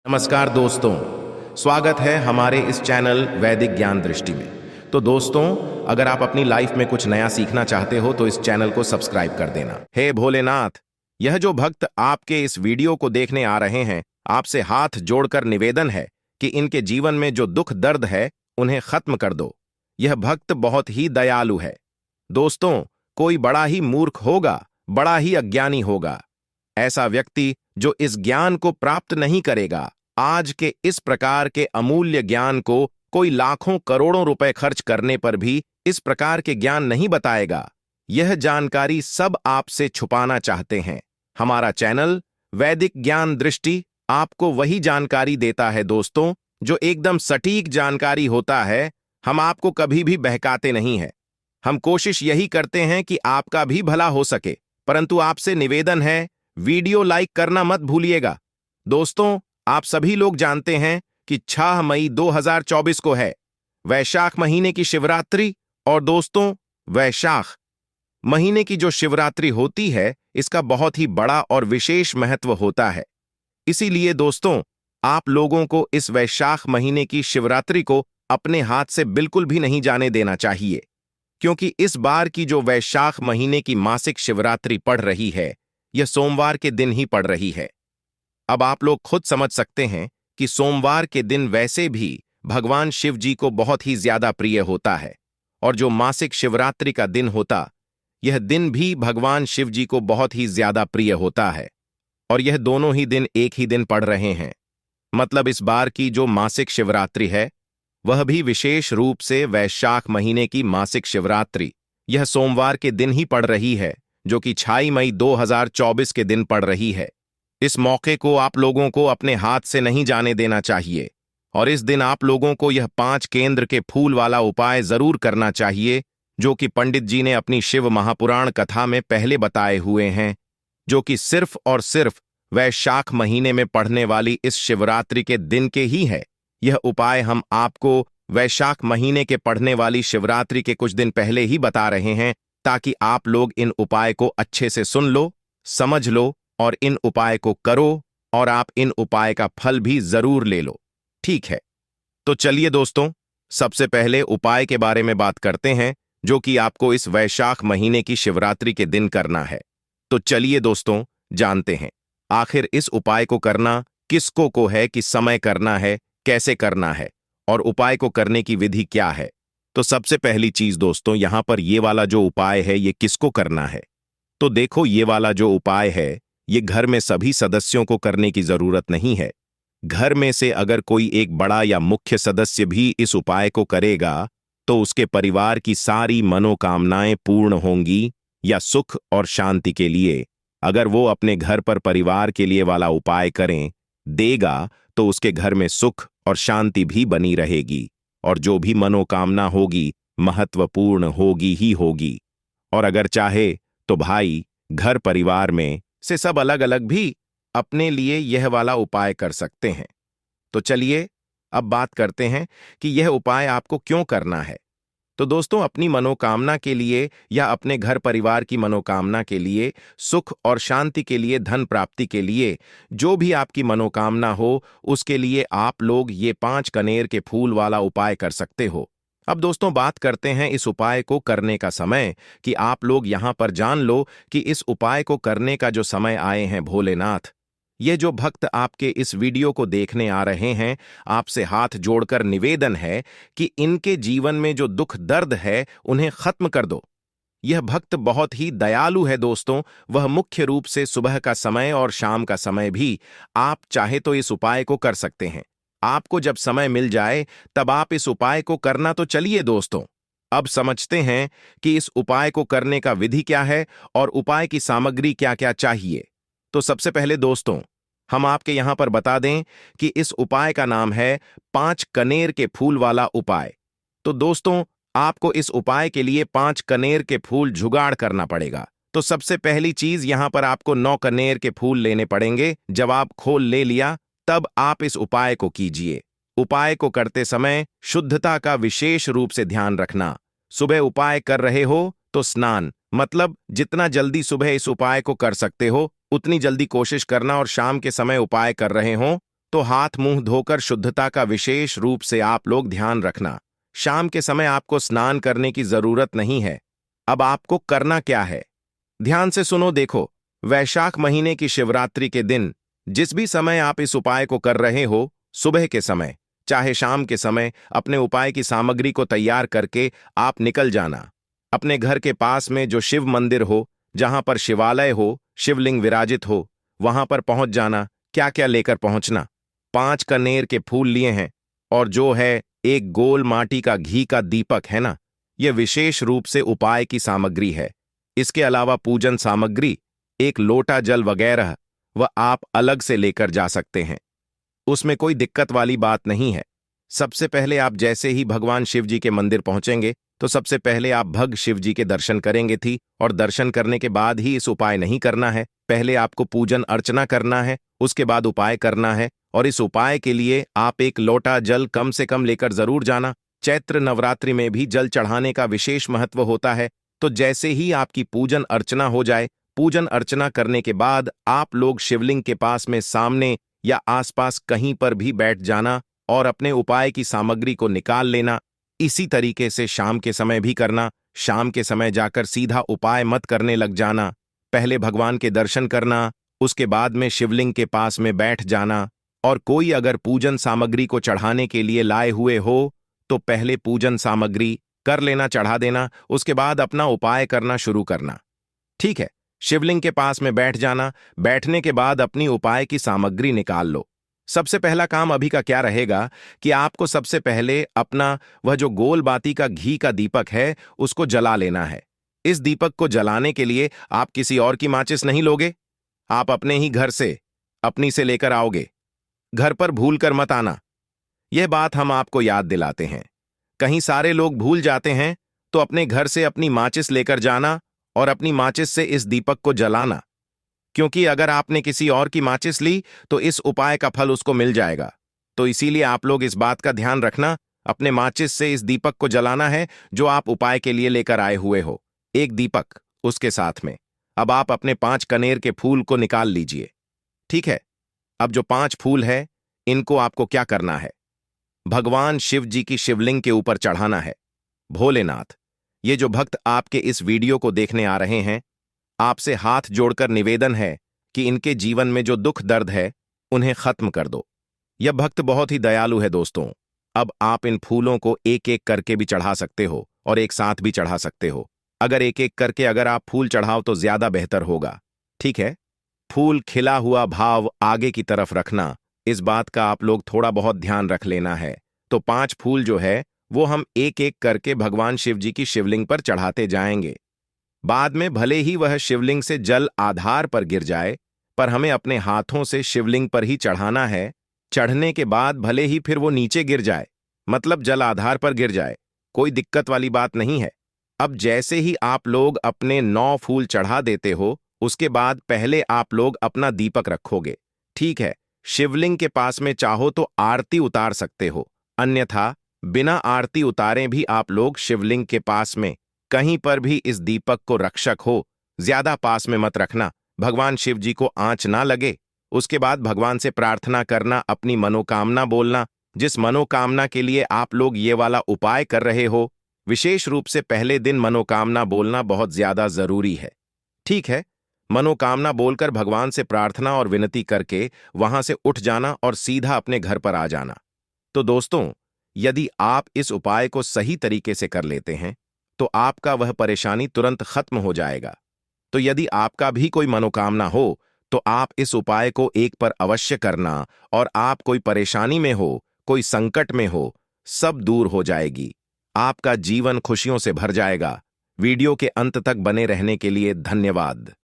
नमस्कार दोस्तों, स्वागत है हमारे इस चैनल वैदिक ज्ञान दृष्टि में। तो दोस्तों, अगर आप अपनी लाइफ में कुछ नया सीखना चाहते हो तो इस चैनल को सब्सक्राइब कर देना। हे भोलेनाथ, यह जो भक्त आपके इस वीडियो को देखने आ रहे हैं, आपसे हाथ जोड़कर निवेदन है कि इनके जीवन में जो दुख दर्द है उन्हें खत्म कर दो। यह भक्त बहुत ही दयालु है। दोस्तों, कोई बड़ा ही मूर्ख होगा, बड़ा ही अज्ञानी होगा ऐसा व्यक्ति जो इस ज्ञान को प्राप्त नहीं करेगा। आज के इस प्रकार के अमूल्य ज्ञान को कोई लाखों करोड़ों रुपए खर्च करने पर भी इस प्रकार के ज्ञान नहीं बताएगा। यह जानकारी सब आपसे छुपाना चाहते हैं। हमारा चैनल वैदिक ज्ञान दृष्टि आपको वही जानकारी देता है दोस्तों, जो एकदम सटीक जानकारी होता है। हम आपको कभी भी बहकाते नहीं हैं। हम कोशिश यही करते हैं कि आपका भी भला हो सके, परंतु आपसे निवेदन है, वीडियो लाइक करना मत भूलिएगा। दोस्तों, आप सभी लोग जानते हैं कि 6 मई 2024 को है वैशाख महीने की शिवरात्रि। और दोस्तों, वैशाख महीने की जो शिवरात्रि होती है, इसका बहुत ही बड़ा और विशेष महत्व होता है। इसीलिए दोस्तों, आप लोगों को इस वैशाख महीने की शिवरात्रि को अपने हाथ से बिल्कुल भी नहीं जाने देना चाहिए, क्योंकि इस बार की जो वैशाख महीने की मासिक शिवरात्रि पड़ रही है, यह सोमवार के दिन ही पड़ रही है। अब आप लोग खुद समझ सकते हैं कि सोमवार के दिन वैसे भी भगवान शिव जी को बहुत ही ज्यादा प्रिय होता है, और जो मासिक शिवरात्रि का दिन होता, यह दिन भी भगवान शिव जी को बहुत ही ज्यादा प्रिय होता है। और यह दोनों ही दिन एक ही दिन पड़ रहे हैं। मतलब इस बार की जो मासिक शिवरात्रि है, वह भी विशेष रूप से वैशाख महीने की मासिक शिवरात्रि यह सोमवार के दिन ही पड़ रही है, जो कि 6 मई 2024 के दिन पड़ रही है। इस मौके को आप लोगों को अपने हाथ से नहीं जाने देना चाहिए, और इस दिन आप लोगों को यह 5 केंद्र के फूल वाला उपाय जरूर करना चाहिए, जो कि पंडित जी ने अपनी शिव महापुराण कथा में पहले बताए हुए हैं, जो कि सिर्फ और सिर्फ वैशाख महीने में पढ़ने वाली इस शिवरात्रि के दिन के ही है। यह उपाय हम आपको वैशाख महीने के पढ़ने वाली शिवरात्रि के कुछ दिन पहले ही बता रहे हैं, ताकि आप लोग इन उपाय को अच्छे से सुन लो, समझ लो और इन उपाय को करो, और आप इन उपाय का फल भी जरूर ले लो। ठीक है, तो चलिए दोस्तों, सबसे पहले उपाय के बारे में बात करते हैं, जो कि आपको इस वैशाख महीने की शिवरात्रि के दिन करना है। तो चलिए दोस्तों, जानते हैं आखिर इस उपाय को करना किसको को है, कि समय करना है, कैसे करना है, और उपाय को करने की विधि क्या है। तो सबसे पहली चीज दोस्तों, यहां पर ये वाला जो उपाय है, ये किसको करना है। तो देखो, ये वाला जो उपाय है, ये घर में सभी सदस्यों को करने की जरूरत नहीं है। घर में से अगर कोई एक बड़ा या मुख्य सदस्य भी इस उपाय को करेगा, तो उसके परिवार की सारी मनोकामनाएं पूर्ण होंगी, या सुख और शांति के लिए अगर वो अपने घर पर परिवार के लिए वाला उपाय करें देगा, तो उसके घर में सुख और शांति भी बनी रहेगी, और जो भी मनोकामना होगी महत्वपूर्ण होगी ही होगी। और अगर चाहे तो भाई, घर परिवार में से सब अलग अलग भी अपने लिए यह वाला उपाय कर सकते हैं। तो चलिए अब बात करते हैं कि यह उपाय आपको क्यों करना है। तो दोस्तों, अपनी मनोकामना के लिए या अपने घर परिवार की मनोकामना के लिए, सुख और शांति के लिए, धन प्राप्ति के लिए, जो भी आपकी मनोकामना हो, उसके लिए आप लोग ये 5 कनेर के फूल वाला उपाय कर सकते हो। अब दोस्तों, बात करते हैं इस उपाय को करने का समय, कि आप लोग यहां पर जान लो कि इस उपाय को करने का जो समय आए हैं भोलेनाथ। ये जो भक्त आपके इस वीडियो को देखने आ रहे हैं, आपसे हाथ जोड़कर निवेदन है कि इनके जीवन में जो दुख दर्द है उन्हें खत्म कर दो। यह भक्त बहुत ही दयालु है दोस्तों। वह मुख्य रूप से सुबह का समय और शाम का समय भी आप चाहे तो इस उपाय को कर सकते हैं। आपको जब समय मिल जाए तब आप इस उपाय को करना। तो चलिए दोस्तों, अब समझते हैं कि इस उपाय को करने का विधि क्या है और उपाय की सामग्री क्या क्या चाहिए। तो सबसे पहले दोस्तों, हम आपके यहां पर बता दें कि इस उपाय का नाम है 5 कनेर के फूल वाला उपाय। तो दोस्तों, आपको इस उपाय के लिए 5 कनेर के फूल जुगाड़ करना पड़ेगा। तो सबसे पहली चीज, यहां पर आपको 9 कनेर के फूल लेने पड़ेंगे। जब आप खोल ले लिया, तब आप इस उपाय को कीजिए। उपाय को करते समय शुद्धता का विशेष रूप से ध्यान रखना। सुबह उपाय कर रहे हो तो स्नान, मतलब जितना जल्दी सुबह इस उपाय को कर सकते हो उतनी जल्दी कोशिश करना, और शाम के समय उपाय कर रहे हो तो हाथ मुंह धोकर शुद्धता का विशेष रूप से आप लोग ध्यान रखना। शाम के समय आपको स्नान करने की जरूरत नहीं है। अब आपको करना क्या है, ध्यान से सुनो। देखो, वैशाख महीने की शिवरात्रि के दिन जिस भी समय आप इस उपाय को कर रहे हो, सुबह के समय चाहे शाम के समय, अपने उपाय की सामग्री को तैयार करके आप निकल जाना। अपने घर के पास में जो शिव मंदिर हो, जहां पर शिवालय हो, शिवलिंग विराजित हो, वहां पर पहुंच जाना। क्या क्या लेकर पहुंचना? 5 कनेर के फूल लिए हैं, और जो है एक गोल माटी का घी का दीपक है ना, यह विशेष रूप से उपाय की सामग्री है। इसके अलावा पूजन सामग्री, एक लोटा जल वगैरह वह आप अलग से लेकर जा सकते हैं। उसमें कोई दिक्कत वाली बात नहीं है। सबसे पहले आप जैसे ही भगवान शिव जी के मंदिर पहुंचेंगे, तो सबसे पहले आप भग शिव जी के दर्शन करेंगे थी, और दर्शन करने के बाद ही इस उपाय नहीं करना है। पहले आपको पूजन अर्चना करना है, उसके बाद उपाय करना है। और इस उपाय के लिए आप एक लोटा जल कम से कम लेकर जरूर जाना। चैत्र नवरात्रि में भी जल चढ़ाने का विशेष महत्व होता है। तो जैसे ही आपकी पूजन अर्चना हो जाए, पूजन अर्चना करने के बाद आप लोग शिवलिंग के पास में सामने या आसपास कहीं पर भी बैठ जाना और अपने उपाय की सामग्री को निकाल लेना। इसी तरीके से शाम के समय भी करना। शाम के समय जाकर सीधा उपाय मत करने लग जाना। पहले भगवान के दर्शन करना, उसके बाद में शिवलिंग के पास में बैठ जाना। और कोई अगर पूजन सामग्री को चढ़ाने के लिए लाए हुए हो, तो पहले पूजन सामग्री कर लेना, चढ़ा देना, उसके बाद अपना उपाय करना शुरू करना। ठीक है, शिवलिंग के पास में बैठ जाना। बैठने के बाद अपनी उपाय की सामग्री निकाल लो। सबसे पहला काम अभी का क्या रहेगा कि आपको सबसे पहले अपना वह जो गोल बाती का घी का दीपक है, उसको जला लेना है। इस दीपक को जलाने के लिए आप किसी और की माचिस नहीं लोगे, आप अपने ही घर से अपनी से लेकर आओगे। घर पर भूल कर मत आना, यह बात हम आपको याद दिलाते हैं। कहीं सारे लोग भूल जाते हैं, तो अपने घर से अपनी माचिस लेकर जाना और अपनी माचिस से इस दीपक को जलाना। क्योंकि अगर आपने किसी और की माचिस ली, तो इस उपाय का फल उसको मिल जाएगा। तो इसीलिए आप लोग इस बात का ध्यान रखना, अपने माचिस से इस दीपक को जलाना है जो आप उपाय के लिए लेकर आए हुए हो। एक दीपक, उसके साथ में अब आप अपने 5 कनेर के फूल को निकाल लीजिए। ठीक है, अब जो 5 फूल है, इनको आपको क्या करना है? भगवान शिव जी की शिवलिंग के ऊपर चढ़ाना है। भोलेनाथ, ये जो भक्त आपके इस वीडियो को देखने आ रहे हैं, आपसे हाथ जोड़कर निवेदन है कि इनके जीवन में जो दुख दर्द है, उन्हें खत्म कर दो। यह भक्त बहुत ही दयालु है दोस्तों। अब आप इन फूलों को एक एक करके भी चढ़ा सकते हो और एक साथ भी चढ़ा सकते हो। अगर एक एक करके अगर आप फूल चढ़ाओ तो ज्यादा बेहतर होगा। ठीक है, फूल खिला हुआ भाव आगे की तरफ रखना, इस बात का आप लोग थोड़ा बहुत ध्यान रख लेना है। तो 5 फूल जो है, वो हम एक एक करके भगवान शिव जी की शिवलिंग पर चढ़ाते जाएंगे। बाद में भले ही वह शिवलिंग से जल आधार पर गिर जाए, पर हमें अपने हाथों से शिवलिंग पर ही चढ़ाना है। चढ़ने के बाद भले ही फिर वो नीचे गिर जाए, मतलब जल आधार पर गिर जाए, कोई दिक्कत वाली बात नहीं है। अब जैसे ही आप लोग अपने 9 फूल चढ़ा देते हो, उसके बाद पहले आप लोग अपना दीपक रखोगे। ठीक है, शिवलिंग के पास में चाहो तो आरती उतार सकते हो, अन्यथा बिना आरती उतारे भी आप लोग शिवलिंग के पास में कहीं पर भी इस दीपक को रक्षक हो, ज्यादा पास में मत रखना, भगवान शिव जी को आंच ना लगे। उसके बाद भगवान से प्रार्थना करना, अपनी मनोकामना बोलना। जिस मनोकामना के लिए आप लोग ये वाला उपाय कर रहे हो, विशेष रूप से पहले दिन मनोकामना बोलना बहुत ज्यादा जरूरी है। ठीक है, मनोकामना बोलकर भगवान से प्रार्थना और विनती करके वहां से उठ जाना और सीधा अपने घर पर आ जाना। तो दोस्तों, यदि आप इस उपाय को सही तरीके से कर लेते हैं, तो आपका वह परेशानी तुरंत खत्म हो जाएगा। तो यदि आपका भी कोई मनोकामना हो, तो आप इस उपाय को एक पर अवश्य करना, और आप कोई परेशानी में हो, कोई संकट में हो, सब दूर हो जाएगी। आपका जीवन खुशियों से भर जाएगा। वीडियो के अंत तक बने रहने के लिए धन्यवाद।